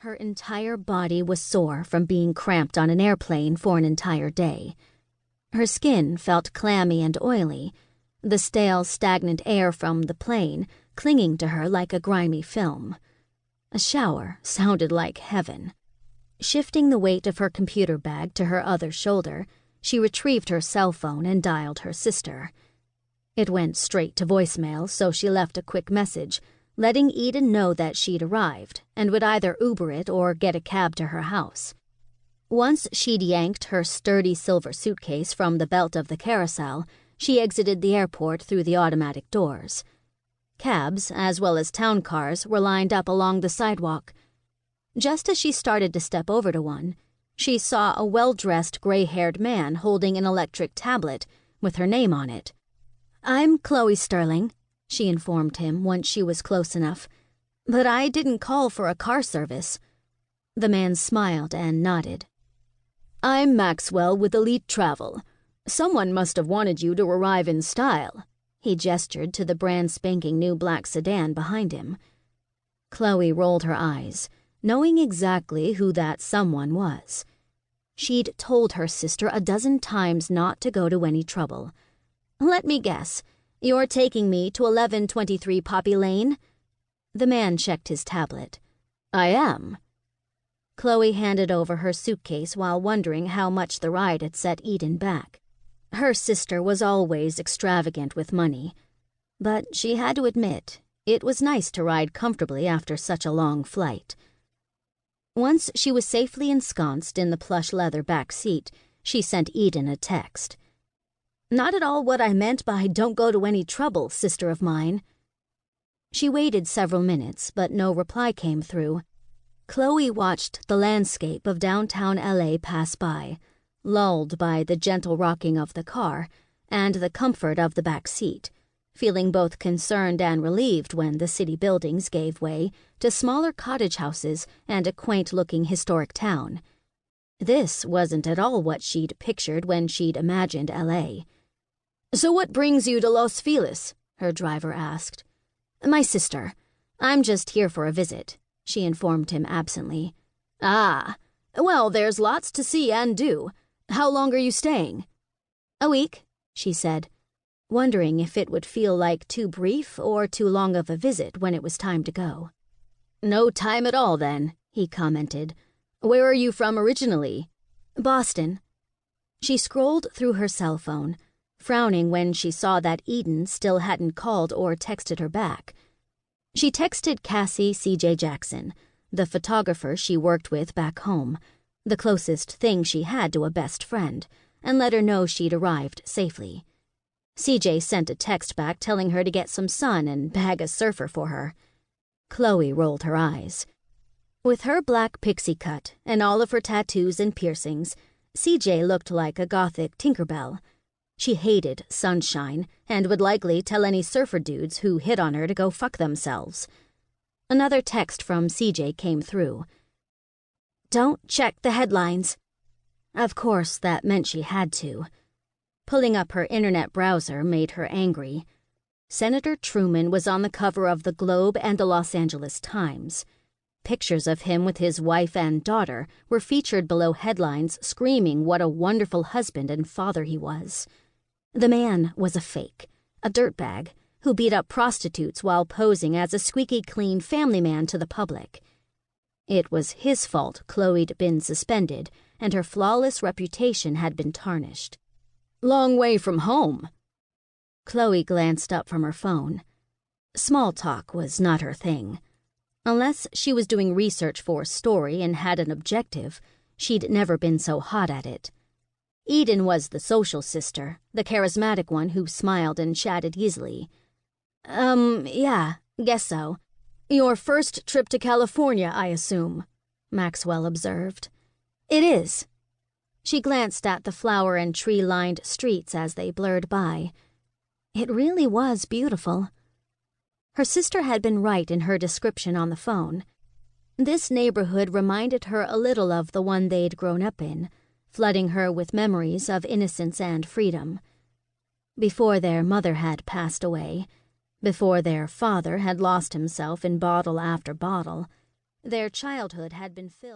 Her entire body was sore from being cramped on an airplane for an entire day. Her skin felt clammy and oily, the stale, stagnant air from the plane clinging to her like a grimy film. A shower sounded like heaven. Shifting the weight of her computer bag to her other shoulder, she retrieved her cell phone and dialed her sister. It went straight to voicemail, so she left a quick message, letting Eden know that she'd arrived and would either Uber it or get a cab to her house. Once she'd yanked her sturdy silver suitcase from the belt of the carousel, she exited the airport through the automatic doors. Cabs, as well as town cars, were lined up along the sidewalk. Just as she started to step over to one, she saw a well-dressed, gray-haired man holding an electric tablet with her name on it. "I'm Chloe Sterling," she informed him once she was close enough. "But I didn't call for a car service." The man smiled and nodded. "I'm Maxwell with Elite Travel. Someone must have wanted you to arrive in style." He gestured to the brand-spanking new black sedan behind him. Chloe rolled her eyes, knowing exactly who that someone was. She'd told her sister a dozen times not to go to any trouble. "Let me guess. You're taking me to 1123 Poppy Lane?" The man checked his tablet. "I am." Chloe handed over her suitcase while wondering how much the ride had set Eden back. Her sister was always extravagant with money, but she had to admit it was nice to ride comfortably after such a long flight. Once she was safely ensconced in the plush leather back seat, she sent Eden a text. "Not at all what I meant by 'don't go to any trouble,' sister of mine." She waited several minutes, but no reply came through. Chloe watched the landscape of downtown LA pass by, lulled by the gentle rocking of the car and the comfort of the back seat, feeling both concerned and relieved when the city buildings gave way to smaller cottage houses and a quaint-looking historic town. This wasn't at all what she'd pictured when she'd imagined LA. "So what brings you to Los Feliz?" her driver asked. "My sister. I'm just here for a visit," she informed him absently. "Ah, well, there's lots to see and do. How long are you staying?" "A week," she said, wondering if it would feel like too brief or too long of a visit when it was time to go. "No time at all, then," he commented. "Where are you from originally?" "Boston." She scrolled through her cell phone, frowning when she saw that Eden still hadn't called or texted her back. She texted Cassie C.J. Jackson, the photographer she worked with back home, the closest thing she had to a best friend, and let her know she'd arrived safely. CJ sent a text back telling her to get some sun and bag a surfer for her. Chloe rolled her eyes. With her black pixie cut and all of her tattoos and piercings, CJ looked like a gothic Tinkerbell. She hated sunshine and would likely tell any surfer dudes who hit on her to go fuck themselves. Another text from CJ came through. "Don't check the headlines." Of course, that meant she had to. Pulling up her internet browser made her angry. Senator Truman was on the cover of the Globe and the Los Angeles Times. Pictures of him with his wife and daughter were featured below headlines screaming what a wonderful husband and father he was. The man was a fake, a dirtbag, who beat up prostitutes while posing as a squeaky clean family man to the public. It was his fault Chloe'd been suspended, and her flawless reputation had been tarnished. "Long way from home." Chloe glanced up from her phone. Small talk was not her thing. Unless she was doing research for a story and had an objective, she'd never been so hot at it. Eden was the social sister, the charismatic one who smiled and chatted easily. Yeah, guess so. Your first trip to California, I assume," Maxwell observed. "It is." She glanced at the flower and tree-lined streets as they blurred by. It really was beautiful. Her sister had been right in her description on the phone. This neighborhood reminded her a little of the one they'd grown up in, flooding her with memories of innocence and freedom. Before their mother had passed away, before their father had lost himself in bottle after bottle, Their childhood had been filled